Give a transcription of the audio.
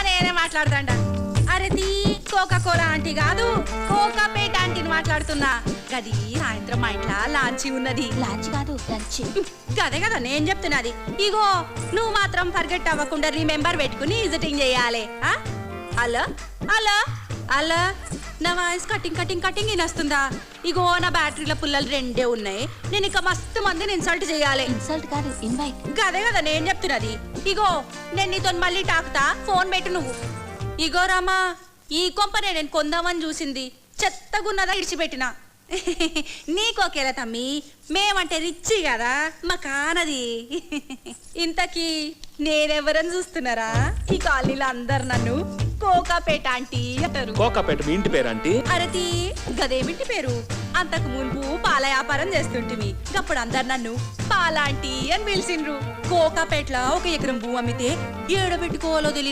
నేనే మాట్లాడతాండా. అరే తీ కోకా కోలా ఆంటీ కాదు, కోకాపేట ఆంటీని మాట్లాడుతున్నా. గది సాయంత్రం మా ఇంట్లో లాంచి ఉన్నది. లాంచ్ కాదు లంచ్. గదే కదా నేను చెప్తున్నది. ఇగో నువ్వు మాత్రం ఫర్గెట్ అవ్వకుండా రిమెంబర్ పెట్టుకుని విజిటింగ్ చేయాలి. అలా అలా అలా నా వాయిస్ కటింగ్ కటింగ్ కటింగ్ వినొస్తుందా? ఇగో నా బ్యాటరీల పుల్లలు 2 ఉన్నాయి. నేను ఇక మస్తు మందిని ఇన్సల్ట్ చేయాలి. ఇన్సల్ట్ కాదు ఇన్వైట్. గదే కదా నేను చెప్తున్నది. ఇగో నేను నీతో మళ్ళీ టాకుతా, ఫోన్ పెట్టు నువ్వు. ఇగో రామా, ఈ కొంపనే నేను కొందామని చూసింది చెత్తగున్నదా ఇడిచిపెట్టినా. నీకోకేలా తమ్మి, మేమంటే రిచ్చి కదా మా కానది. ఇంతకీ నేనెవరని చూస్తున్నారా? ఈ కాలనీలో అందరు నన్ను కోకాపేట ఆంటీ అంటారు. కోకాపేట మీ ఇంటి పేరు ఆంటీ? అరతి గదేమింటి పేరు. అంతకు మున్పు పాల వ్యాపారం చేస్తుంటివి. అప్పుడు అందరు నన్ను పాలాంటీ అని పిలిచిండ్రు. కోకాపేటలో 1 ఎకరం భూ అమ్మితే ఏడబెట్టుకోవాలో తెలియదు.